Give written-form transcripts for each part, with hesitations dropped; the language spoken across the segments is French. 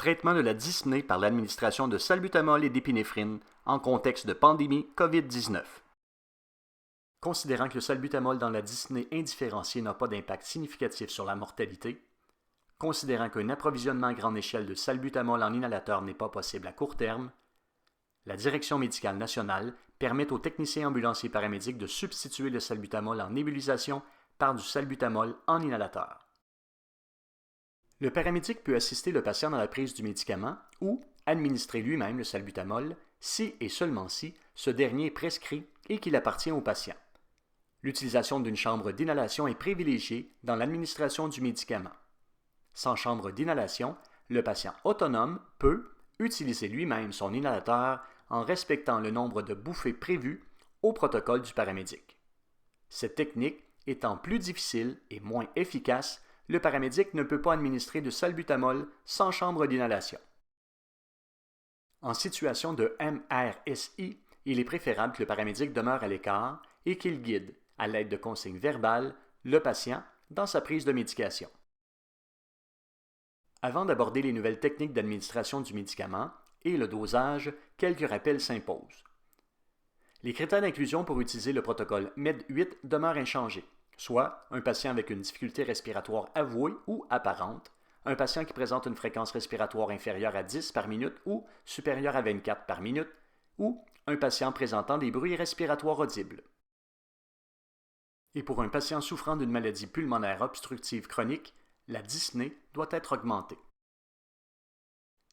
Traitement de la dyspnée par l'administration de salbutamol et d'épinéphrine en contexte de pandémie COVID-19. Considérant que le salbutamol dans la dyspnée indifférenciée n'a pas d'impact significatif sur la mortalité, considérant qu'un approvisionnement à grande échelle de salbutamol en inhalateur n'est pas possible à court terme, la Direction médicale nationale permet aux techniciens ambulanciers paramédics de substituer le salbutamol en nébulisation par du salbutamol en inhalateur. Le paramédic peut assister le patient dans la prise du médicament ou administrer lui-même le salbutamol si et seulement si ce dernier est prescrit et qu'il appartient au patient. L'utilisation d'une chambre d'inhalation est privilégiée dans l'administration du médicament. Sans chambre d'inhalation, le patient autonome peut utiliser lui-même son inhalateur en respectant le nombre de bouffées prévues au protocole du paramédic. Cette technique étant plus difficile et moins efficace, le paramédic ne peut pas administrer de salbutamol sans chambre d'inhalation. En situation de MRSI, il est préférable que le paramédic demeure à l'écart et qu'il guide, à l'aide de consignes verbales, le patient dans sa prise de médication. Avant d'aborder les nouvelles techniques d'administration du médicament et le dosage, quelques rappels s'imposent. Les critères d'inclusion pour utiliser le protocole MED8 demeurent inchangés, soit un patient avec une difficulté respiratoire avouée ou apparente, un patient qui présente une fréquence respiratoire inférieure à 10 par minute ou supérieure à 24 par minute, ou un patient présentant des bruits respiratoires audibles. Et pour un patient souffrant d'une maladie pulmonaire obstructive chronique, la dyspnée doit être augmentée.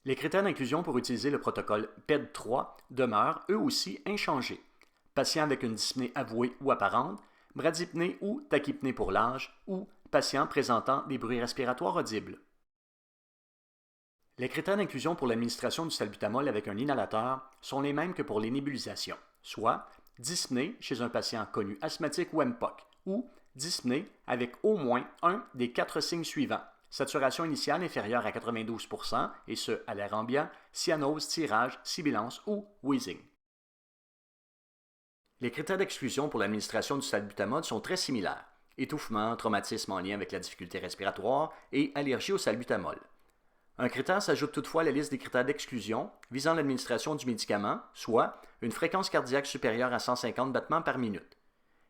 Les critères d'inclusion pour utiliser le protocole PED3 demeurent eux aussi inchangés. Patient avec une dyspnée avouée ou apparente, bradypnée ou tachypnée pour l'âge, ou patient présentant des bruits respiratoires audibles. Les critères d'inclusion pour l'administration du salbutamol avec un inhalateur sont les mêmes que pour les nébulisations, soit dyspnée chez un patient connu asthmatique ou MPOC, ou dyspnée avec au moins un des 4 signes suivants: saturation initiale inférieure à 92%, et ce, à l'air ambiant, cyanose, tirage, sibilance ou wheezing. Les critères d'exclusion pour l'administration du salbutamol sont très similaires: étouffement, traumatisme en lien avec la difficulté respiratoire et allergie au salbutamol. Un critère s'ajoute toutefois à la liste des critères d'exclusion visant l'administration du médicament, soit une fréquence cardiaque supérieure à 150 battements par minute.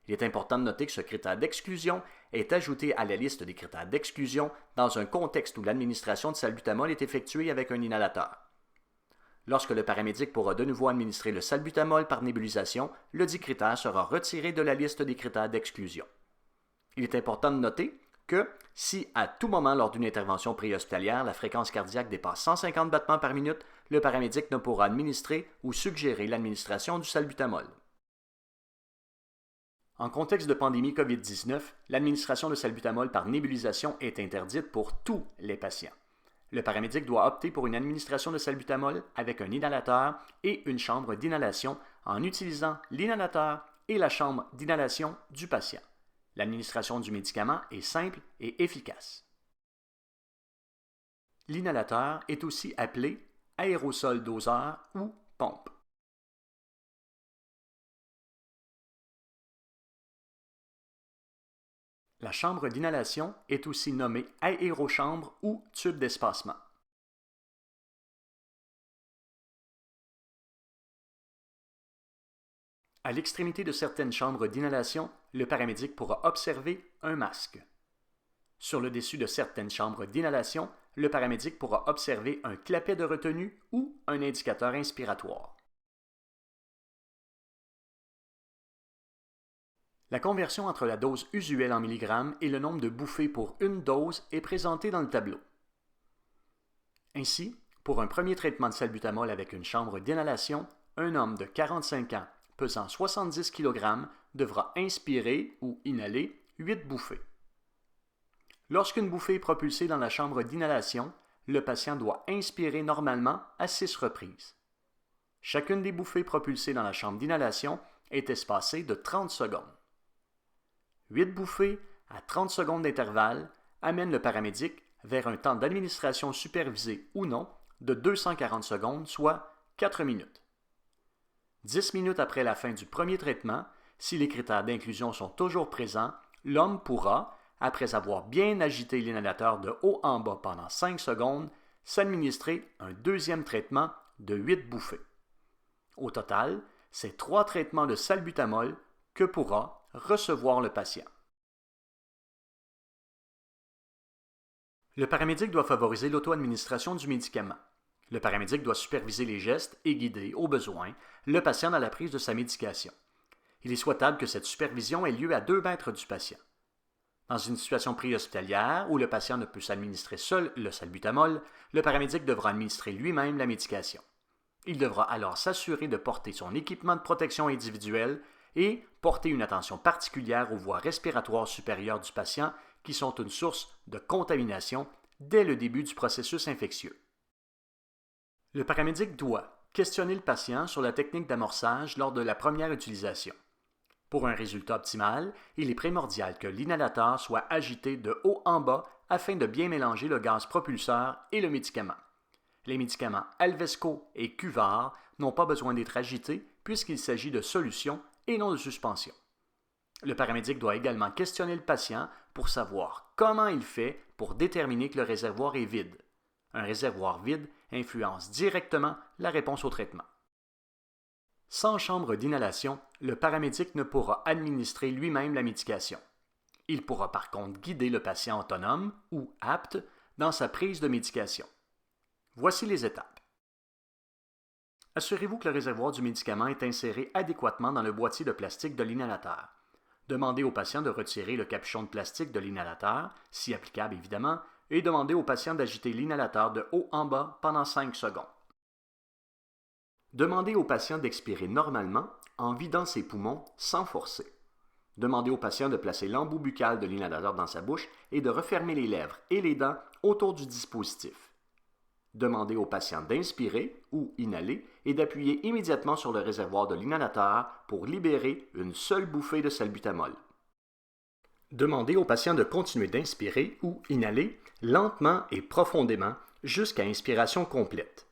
Il est important de noter que ce critère d'exclusion est ajouté à la liste des critères d'exclusion dans un contexte où l'administration de salbutamol est effectuée avec un inhalateur. Lorsque le paramédic pourra de nouveau administrer le salbutamol par nébulisation, le dit critère sera retiré de la liste des critères d'exclusion. Il est important de noter que si à tout moment lors d'une intervention préhospitalière, la fréquence cardiaque dépasse 150 battements par minute, le paramédic ne pourra administrer ou suggérer l'administration du salbutamol. En contexte de pandémie COVID-19, l'administration de salbutamol par nébulisation est interdite pour tous les patients. Le paramédic doit opter pour une administration de salbutamol avec un inhalateur et une chambre d'inhalation en utilisant l'inhalateur et la chambre d'inhalation du patient. L'administration du médicament est simple et efficace. L'inhalateur est aussi appelé aérosol doseur ou pompe. La chambre d'inhalation est aussi nommée aérochambre ou tube d'espacement. À l'extrémité de certaines chambres d'inhalation, le paramédic pourra observer un masque. Sur le dessus de certaines chambres d'inhalation, le paramédic pourra observer un clapet de retenue ou un indicateur inspiratoire. La conversion entre la dose usuelle en milligrammes et le nombre de bouffées pour une dose est présentée dans le tableau. Ainsi, pour un premier traitement de salbutamol avec une chambre d'inhalation, un homme de 45 ans pesant 70 kg devra inspirer ou inhaler 8 bouffées. Lorsqu'une bouffée est propulsée dans la chambre d'inhalation, le patient doit inspirer normalement à 6 reprises. Chacune des bouffées propulsées dans la chambre d'inhalation est espacée de 30 secondes. 8 bouffées à 30 secondes d'intervalle amènent le paramédic vers un temps d'administration supervisé ou non de 240 secondes, soit 4 minutes. 10 minutes après la fin du premier traitement, si les critères d'inclusion sont toujours présents, l'homme pourra, après avoir bien agité l'inhalateur de haut en bas pendant 5 secondes, s'administrer un deuxième traitement de 8 bouffées. Au total, c'est 3 traitements de salbutamol que pourra recevoir le patient. Le paramédic doit favoriser l'auto-administration du médicament. Le paramédic doit superviser les gestes et guider, au besoin, le patient dans la prise de sa médication. Il est souhaitable que cette supervision ait lieu à 2 mètres du patient. Dans une situation préhospitalière où le patient ne peut s'administrer seul le salbutamol, le paramédic devra administrer lui-même la médication. Il devra alors s'assurer de porter son équipement de protection individuelle et porter une attention particulière aux voies respiratoires supérieures du patient qui sont une source de contamination dès le début du processus infectieux. Le paramédic doit questionner le patient sur la technique d'amorçage lors de la première utilisation. Pour un résultat optimal, il est primordial que l'inhalateur soit agité de haut en bas afin de bien mélanger le gaz propulseur et le médicament. Les médicaments Alvesco et Cuvare n'ont pas besoin d'être agités puisqu'il s'agit de solutions et non de suspension. Le paramédic doit également questionner le patient pour savoir comment il fait pour déterminer que le réservoir est vide. Un réservoir vide influence directement la réponse au traitement. Sans chambre d'inhalation, le paramédic ne pourra administrer lui-même la médication. Il pourra par contre guider le patient autonome ou apte dans sa prise de médication. Voici les étapes. Assurez-vous que le réservoir du médicament est inséré adéquatement dans le boîtier de plastique de l'inhalateur. Demandez au patient de retirer le capuchon de plastique de l'inhalateur, si applicable évidemment, et demandez au patient d'agiter l'inhalateur de haut en bas pendant 5 secondes. Demandez au patient d'expirer normalement en vidant ses poumons sans forcer. Demandez au patient de placer l'embout buccal de l'inhalateur dans sa bouche et de refermer les lèvres et les dents autour du dispositif. Demandez au patient d'inspirer ou inhaler et d'appuyer immédiatement sur le réservoir de l'inhalateur pour libérer une seule bouffée de salbutamol. Demandez au patient de continuer d'inspirer ou inhaler lentement et profondément jusqu'à inspiration complète.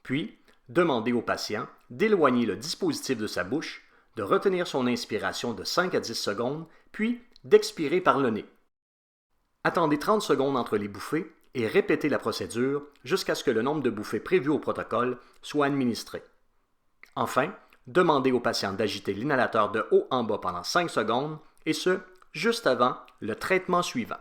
Puis, demandez au patient d'éloigner le dispositif de sa bouche, de retenir son inspiration de 5 à 10 secondes, puis d'expirer par le nez. Attendez 30 secondes entre les bouffées et répétez la procédure jusqu'à ce que le nombre de bouffées prévues au protocole soit administré. Enfin, demandez au patient d'agiter l'inhalateur de haut en bas pendant 5 secondes, et ce, juste avant le traitement suivant.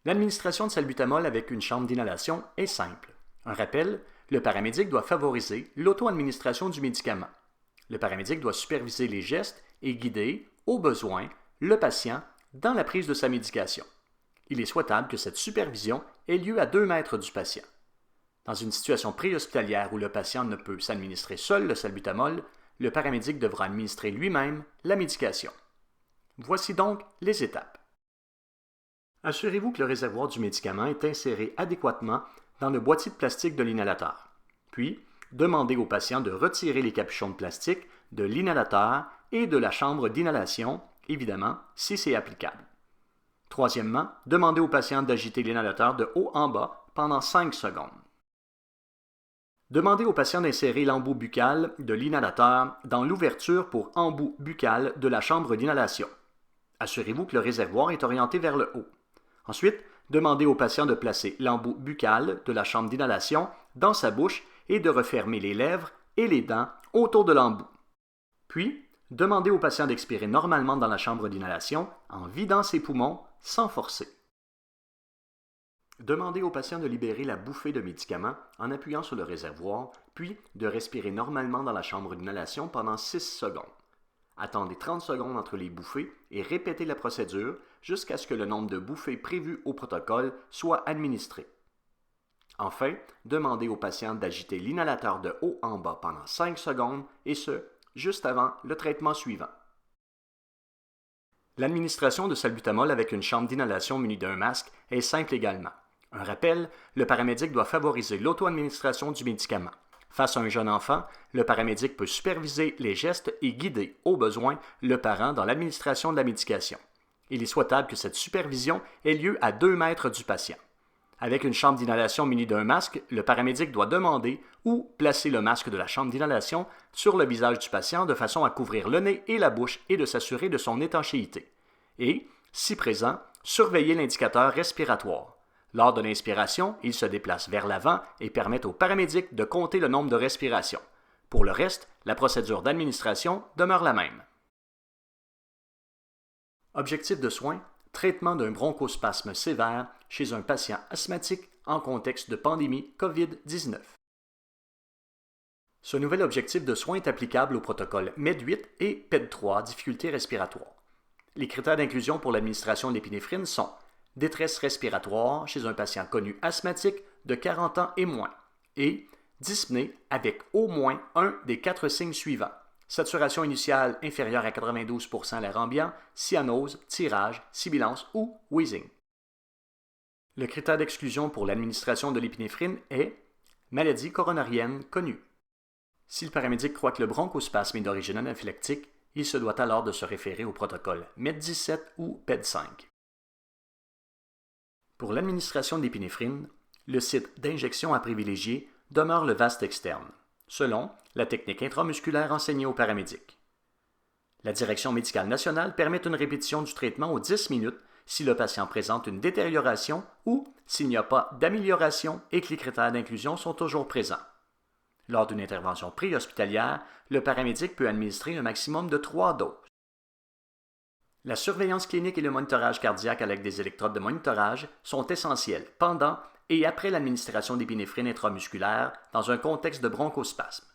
L'administration de salbutamol avec une chambre d'inhalation est simple. Un rappel, le paramédic doit favoriser l'auto-administration du médicament. Le paramédic doit superviser les gestes et guider, au besoin, le patient dans la prise de sa médication. Il est souhaitable que cette supervision ait lieu à 2 mètres du patient. Dans une situation préhospitalière où le patient ne peut s'administrer seul le salbutamol, le paramédic devra administrer lui-même la médication. Voici donc les étapes. Assurez-vous que le réservoir du médicament est inséré adéquatement dans le boîtier de plastique de l'inhalateur. Puis, demandez au patient de retirer les capuchons de plastique de l'inhalateur et de la chambre d'inhalation, évidemment, si c'est applicable. Troisièmement, demandez au patient d'agiter l'inhalateur de haut en bas pendant 5 secondes. Demandez au patient d'insérer l'embout buccal de l'inhalateur dans l'ouverture pour embout buccal de la chambre d'inhalation. Assurez-vous que le réservoir est orienté vers le haut. Ensuite, demandez au patient de placer l'embout buccal de la chambre d'inhalation dans sa bouche et de refermer les lèvres et les dents autour de l'embout. Puis, demandez au patient d'expirer normalement dans la chambre d'inhalation en vidant ses poumons sans forcer. Demandez au patient de libérer la bouffée de médicaments en appuyant sur le réservoir, puis de respirer normalement dans la chambre d'inhalation pendant 6 secondes. Attendez 30 secondes entre les bouffées et répétez la procédure jusqu'à ce que le nombre de bouffées prévues au protocole soit administré. Enfin, demandez au patient d'agiter l'inhalateur de haut en bas pendant 5 secondes et ce, juste avant le traitement suivant. L'administration de salbutamol avec une chambre d'inhalation munie d'un masque est simple également. Un rappel, le paramédic doit favoriser l'auto-administration du médicament. Face à un jeune enfant, le paramédic peut superviser les gestes et guider, au besoin, le parent dans l'administration de la médication. Il est souhaitable que cette supervision ait lieu à 2 mètres du patient. Avec une chambre d'inhalation munie d'un masque, le paramédic doit demander ou placer le masque de la chambre d'inhalation sur le visage du patient de façon à couvrir le nez et la bouche et de s'assurer de son étanchéité. Et, si présent, surveiller l'indicateur respiratoire. Lors de l'inspiration, il se déplace vers l'avant et permet au paramédic de compter le nombre de respirations. Pour le reste, la procédure d'administration demeure la même. Objectif de soins, traitement d'un bronchospasme sévère chez un patient asthmatique en contexte de pandémie COVID-19. Ce nouvel objectif de soins est applicable au protocole MED8 et PED3, difficultés respiratoires. Les critères d'inclusion pour l'administration de l'épinéphrine sont détresse respiratoire chez un patient connu asthmatique de 40 ans et moins et dyspnée avec au moins un des 4 signes suivants. Saturation initiale inférieure à 92% à l'air ambiant, cyanose, tirage, sibilance ou wheezing. Le critère d'exclusion pour l'administration de l'épinéphrine est maladie coronarienne connue. Si le paramédic croit que le bronchospasme est d'origine anaphylactique, il se doit alors de se référer au protocole MED17 ou PED5. Pour l'administration d'épinéphrine, le site d'injection à privilégier demeure le vaste externe, selon la technique intramusculaire enseignée aux paramédics. La Direction médicale nationale permet une répétition du traitement aux 10 minutes si le patient présente une détérioration ou s'il n'y a pas d'amélioration et que les critères d'inclusion sont toujours présents. Lors d'une intervention préhospitalière, le paramédic peut administrer un maximum de 3 doses. La surveillance clinique et le monitorage cardiaque avec des électrodes de monitorage sont essentiels pendant et après l'administration d'épinéphrine intramusculaire dans un contexte de bronchospasme.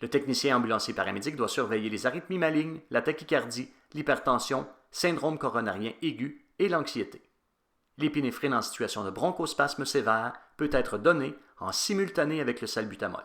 Le technicien ambulancier paramédic doit surveiller les arythmies malignes, la tachycardie, l'hypertension, syndrome coronarien aigu et l'anxiété. L'épinéphrine en situation de bronchospasme sévère peut être donnée en simultané avec le salbutamol.